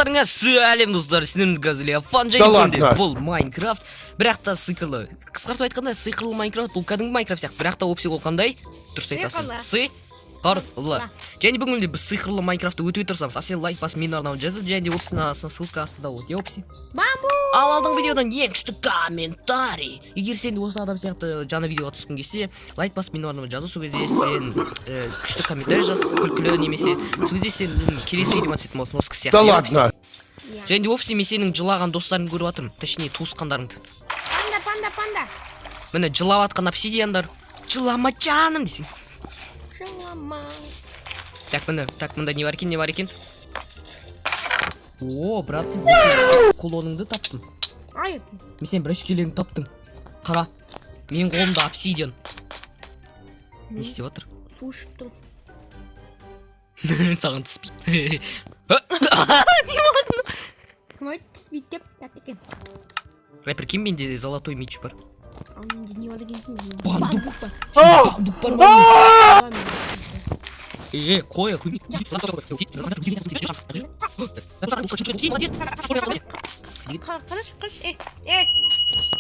Барларыңа сәлем достар, сіздердің қазір фан және бұл Майнкрафт, бірақ та сиқырлы. Қысқартып айтқанда сиқырлы Майнкрафт, бұл кәдімгі Майнкрафт сияқты, бірақ та опция ол қандай? Дұрыс айтасың. Сиқырлы. Және бүгін біз сиқырлы Майнкрафтты өте тұрсамыз, сен лайк басып менің арнауын жазып, және опцияның арасына ссылка астында болады. Опция. Ал алдыңғы видеодан ең күшті комментарий. Егер сен осы адам сияқты жаңа видеоға түскің келсе, лайк басып менің арнауын жазып, сол кезде сен күшті комментарий жаз, күлкілі немесе сол кезде сен келесі видеома түсетін болсын осы кісі сияқты. Да ладно. Және де опция мен сенің жылаған достарыңды көріп жатырмын, точнее туысқандарыңды. Панда. Міне жылап жатқан обсидиандар. Жылама жаным дейсің. Жылама. Так, мында не бар екен? О, брат, колоныңды таптым. Ай. Мен сен бір ішкелеріңді таптым. Қара, менің қолымда обсидиан. Не істеп жатыр? Су ішіп тұр. Саған түспейді. Кім айтты түспейді деп тәтті екен. Рэпер кім? Менде золотой меч бар. Ал менде не бар екен? Бандук. Бандук бар ма? Қоя құймей. Қыш.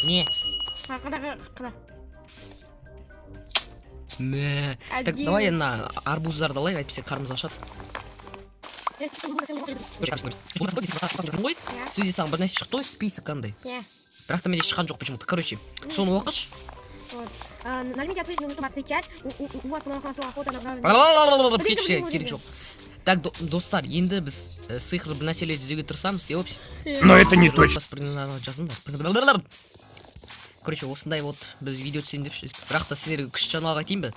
Не? Қыда. Мә. Так, давай ена арбуздарды алайық, әйтпесе қарымыз ашады. Сөзде саған бір нәрсе шықты ғой, список қандай. Бірақ та менде шыққан жоқ почему-то. Короче, соны оқыш. Нажмите ответить, вот охота Керек жоқ. Так, достар, енді біз сиқырлы бір нәрселерді іздеуге тырысамыз, опция. Но это не точно. Короче, осындай вот біз видео түсейін деп жүрміз. Бірақ та сіздерге күшті жаңалық айтайын ба?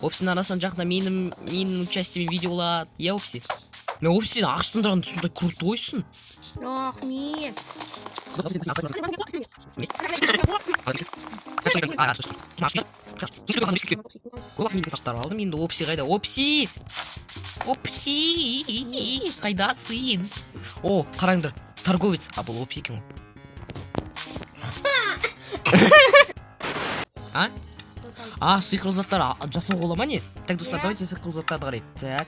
Опцияның арасынан жақында менің участиемен видеолар, опция. Мен опцияны ақшындырған сондай крутойсың. Рахмет. Көп менің сақтар алдым, енді опция қайда? Опция! Қайдасың? О, қараңдар, торговец. А, бұл опция екен. А, сиқырлы заттар жасауға бола ма не? Так, достар, давайте сиқырлы заттарды қарайық. Так.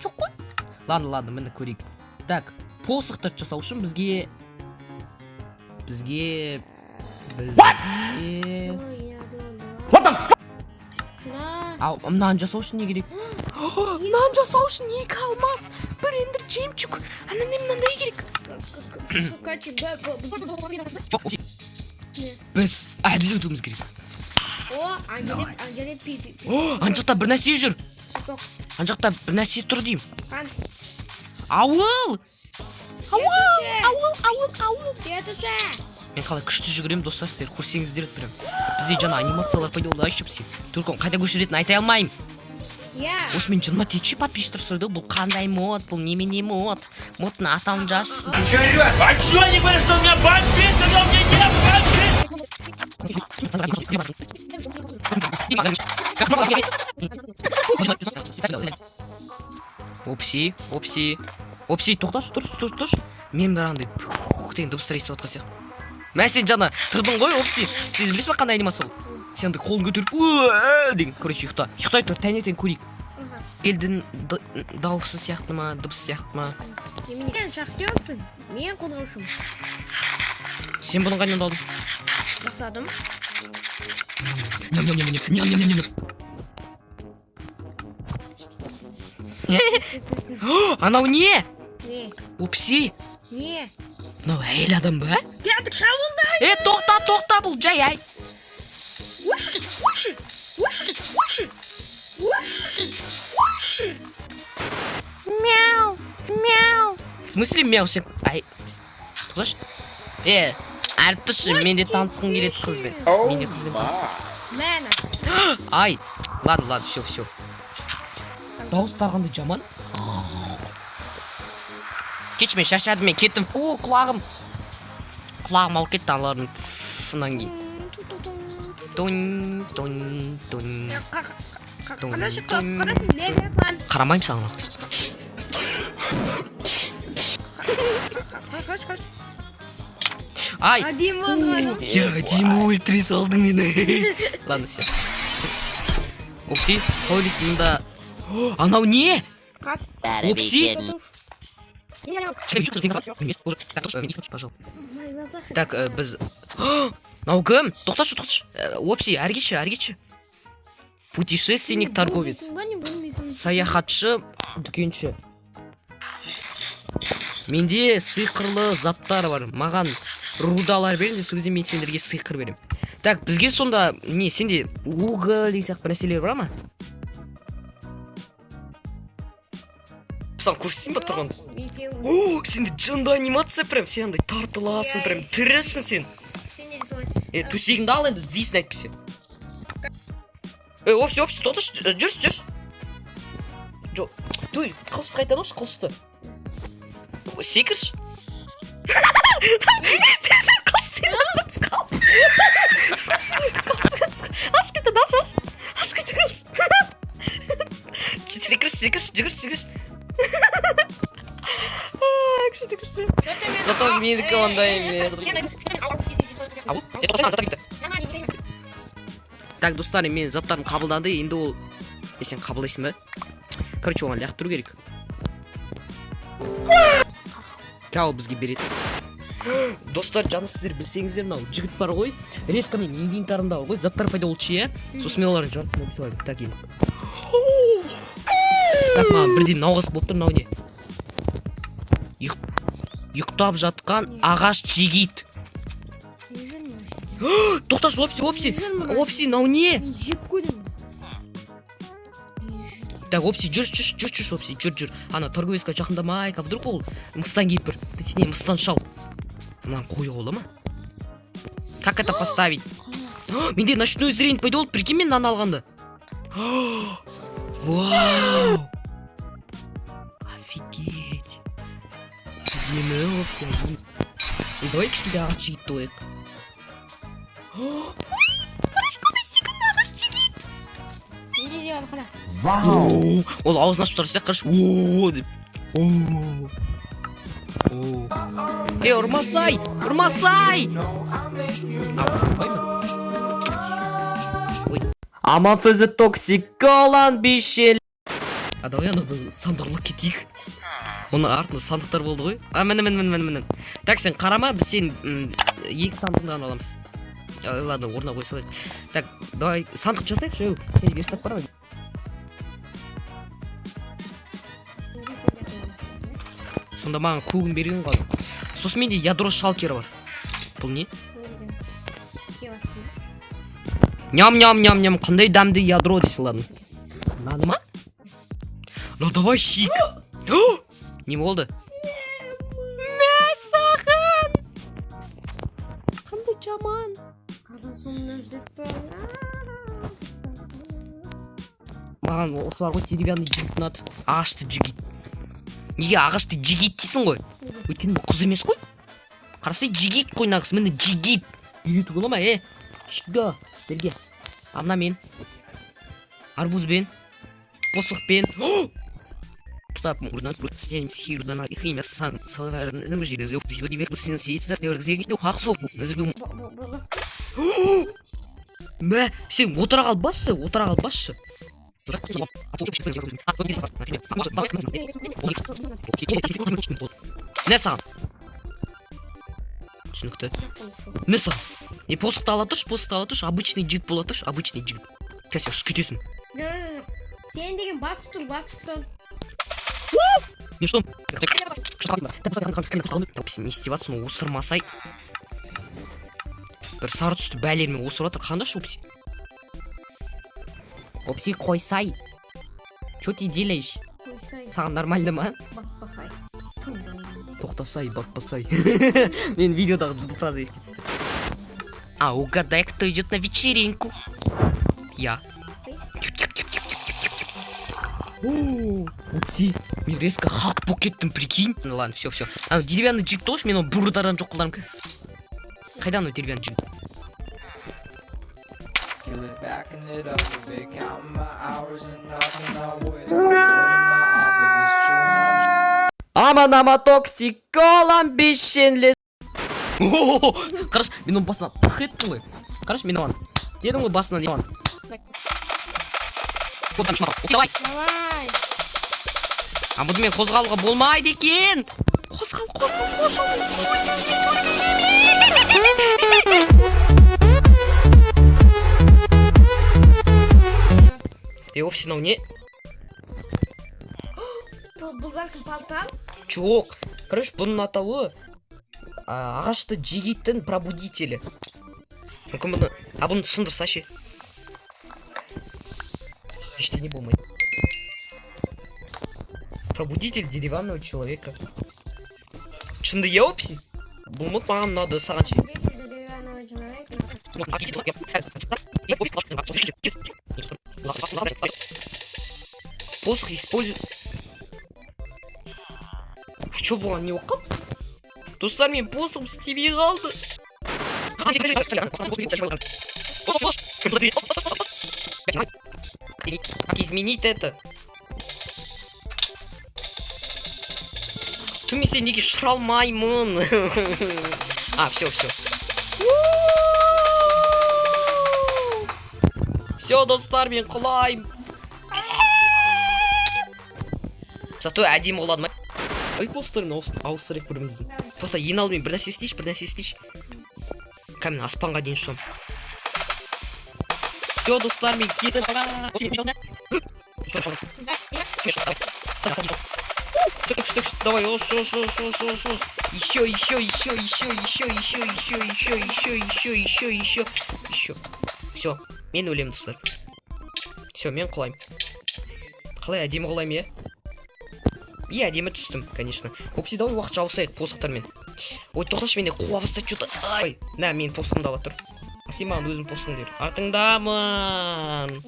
Жоқ қой? Ладно, мені көрейік. Так, посықтарды жасау үшін бізге... What the fuck? Ау, мынаны жасау үшін не керек? Мынаны жасау үшін 2 алмас, 1 ендір жемчуг. Анандай мынандай керек. Біз әділ өтуіміз керек. Анжақта бір нәрсе жүр. Анжақта бір нәрсе тұр дейм. Ауыл! Мен қалай күшті жүгірем, достар, сіздер көрсеңіздер еді бірім. Бізде жаңа анимациялар пайда болды, айшып сен. Түркон, қайда көшіретін айтай алмайым. Осы мен жыныма тече подписчиктер сұрайды, бұл қандай мод, бұл немене мод. Модтың атауын жазсын. А чё они говорят, что у меня бомбит, когда у меня нет бомбит? Опси, тоқташ. Мен бір андай деген дыбыстар естіп отқан сияқты. Мә сен жаңа тұрдың ғой, Опси. Сіз білесіз ба қандай анимация ол? Сен андай қолын көтеріп деген, короче, ұйықтай тұр, таңертең көрейік. Елдің дауысы сияқты ма, дыбысы сияқты ма? Сен шахтерсың, мен қорғаушым. Сен бұның қайдан алдың? Жасадым. Анау не? Не? Опси? Не? Мынау әйел адам ба? Келдік шабылды! Тоқта, бұл жай ай. Мяу. В смысле мяу сен? Ай, тоқташ? Әрттіші, мен де танысқым келеді қызбен. Мен де қызбен танысқым. Мәні. Ай, ладно, все. Дауыстарғанды жаман. Кеш мен шашадым, мен кеттім. Құлағым ауыр кетті алардың. Фынан кейін. Қарамайым саған ақыс. Қаш. Ай! Дима өлтіре салды мені. Ладно, все. Опси, қалай дейсің мұнда? Анау не? Опси? Так, біз мынау кім? Тоқташы. Опси, әрі кетші. Путешественник, торговец, саяхатшы, дүкенші. Менде сиқырлы заттар бар. Маған рудалар беріңдер, сол кезде мен сендерге сиқыр берем. Так, бізге сонда не, сенде уголь деген сияқты бір нәрселер бар ма? Саған көрсетейін ба тұрған? О, сенде жынды анимация прям, сен андай тартыласың, прям тірісің сен. Төсегіңді ал енді, іздейсің әйтпесе. Опси, тоқташы, жүрші. Той, қылышты қайтан ошы, қылышты. Секірші. Жүгірші. Зато менікі ондай емес. Так, достар, мен заттарым қабылданды, енді ол... Сен қабылдайсың ба? Короче, оған лақ тұру керек. Кәу бізге береді. Достар, жаны сіздер білсеңіздер, мынау жігіт бар ғой, резко мен инвентарымдағы ғой, заттар пайда олчы, е? Сосын мен олардың жарысына өсіп алайын. Так, енді. Так, маған бірден науғасы болып тұр, мынау не? Ұйықтап жатқан ағаш жигит. Тоқташ, опси, мынау не? Так, опси, жүрші, опси, жүр. Ана, торговецқа жақындамайық, а вдруг ол мыстан кейіп бір, точнее, мыстан шал. Мынан қойы қолы ма? Как это поставить? Менде ночной зрение пайда болды, прикинь мен нан алғанды. Вау! Офигеть! Дені, опси, давай кішкеде ағаш жигит тояқ. Ол ауызын ашып тұрса, қараш, ооо деп. Ұрмасай! Аманфізі токсиколан бейшел. Давай анығды сандырлық кетейік. Оның артында сандықтар болды ғой. Мін. Так, сен қарама, біз сен екі сандығынан аламыз. Ладно, орнына қой салайық. Так, давай сандық жасайық, шеу. Сен верстап бара ма? Сонда маған көгін берген ғой. Сосын менде ядро шалкері бар. Бұл не? Ням, қандай дәмді ядро дейсі, ладно. Нады ма? Ну давай шик. Не болды? Мәсаған! Қандай жаман. Маған осы бар ғой, деревянный жигит ұнады. Ағашты жигит. Неге ағашты жигит дейсің ғой? Өйткені бұл қыз емес қой. Қарасай жигит қой нағыз, мені жигит. Үйрету бола ма, Шықты, сіздерге. Амна мен. Арбузбен. Посықпен. Тұтап, ұрдан көрсетеміз хирудана ихимя сан салаварын нөміржері зөк сегодня век сенің сейтсіздер теоргізегенде хақ соқ бұл. Нәзірбен. Мә, сен отыра қалбасшы. Не саған? Түсінікті. Не саған? Посықты алатыш, обычный жігіт болатыш, обычный жігіт. Кәсе, ұшып кетесің. Сен деген басып тұр. Не что? Не істеватсың, осырмасай. Бір сары түсті бәлермен осырып атыр, қанда шопси? Опси, қойсай. Чё ты делаешь? Саған нормально ма? Батпасай. Тоқтасай, батпасай. Мен видеодағы жылды фраза еске түсті. А угадай, кто идет на вечеринку? Я. Опси. Мен резко хак болып кеттім, прикинь. Ладно, все. Деревянный джиг тош, мен оны бұрыдардан жоқ қыларым. Қайдан ол деревянный джиг? Ама токсиколан бешенле. Қараш, мен оның басынан тұқ еттім ғой. Қараш, мен оған. Дедім ғой басынан оған. Давай. А бұды мен қозғалуға болмайды екен. Опси мынау не? Бұл бәлкім палтан? Жоқ. Короче, бұның атауы ағашты жегейтін пробудители. Мүмкін бұны... бұны сындырса ше. Ештеңе болмайды. Пробудитель деревянного человека. Шынды я опси? Бұл мұт маған ұнады саған ше. Посох использует... А чё было, не уқат? Достар, мен посохым істемей қалды. Как изменить это? Түмен сен неге шыға алмаймын? А, все. Все, достар, мен құлайым. Зато әдемі болады ма? Ай, постерін ауыстырып көріңіздің. Просто ең алдымен бір нәрсе істейші. Кәмін аспанға дейін ұшам. Все, достар, мен кетіп. Давай, еще. Все, мен өлем, достар. Все, мен құлайым. Қалай әдемі құлайым, е? И әдемі түстім, конечно. Опси, давай уақыт жауысайық посықтармен. Ой, тоқташы, менде қуа баста что-то. Ай, на, мен посығымды ала тұр. Сен маған өзім посығын бер. Артыңдамын.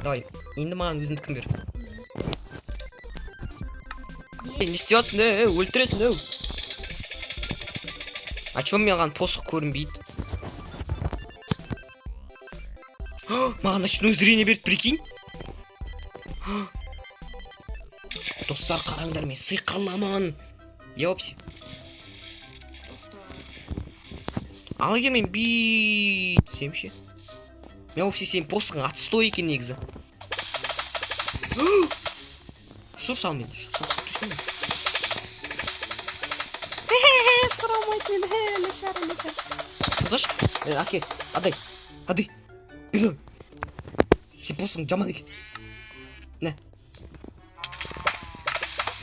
Давай, енді маған өзімдікін бер. Не істейатсың, өлтіресің, А чё маған посық көрінбейді? Маған ночное зрение берді, прикинь? Достар, қараңдар, мен сиқырламан. Опси. Ал егер мен бүйтсем ше. Мен опси сен посығың отстой екен негізі. Шал мен. Слышь, аке, адай. Бері. Сен посығың жаман екен. Нә.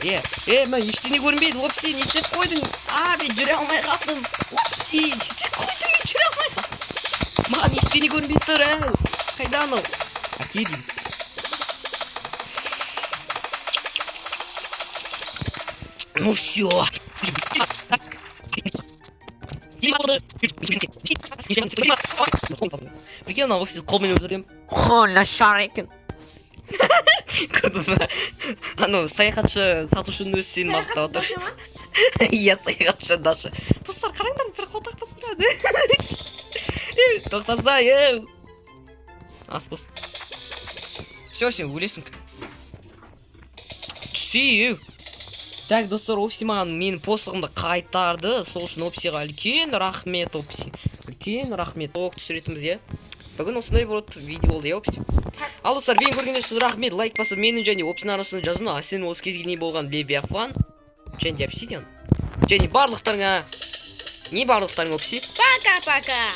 Мен ештеңе көрінбейді, опси, не істеп қойдың? Мен жүре алмай қалдым. Опси, не істеп қойдың, мен жүре алмай қалдым. Маған ештеңе көрінбейді тұр, қайда анау? Әке деймін. Ну все. Прикинь, анау опси қолмен өлтірем. Нашар екен. Көрдіңіз ба? Анау саяхатшы сатушының өзі сені мақтап отыр. Иә, саяхатшы Даша. Достар, қараңдар, бір қотақ басырады. Тоқтаса, ас бос. Все, сен өлесің. Түсі, Так, достар, Опси маған менің посығымды қайтарды. Сол үшін Опсиға үлкен рахмет, Опси. Үлкен рахмет. Түсіретіміз, е? Бүгін осындай болады видео болды, Опси. Ал достар, мен көргенде үшін рахмет. Лайк басып, менің және Опсиның арасында жазын. Сен осы кезге не болған Левиафан және Обсидиан. Және барлықтарыңа. Не барлықтарың, Опси? Пока-пока.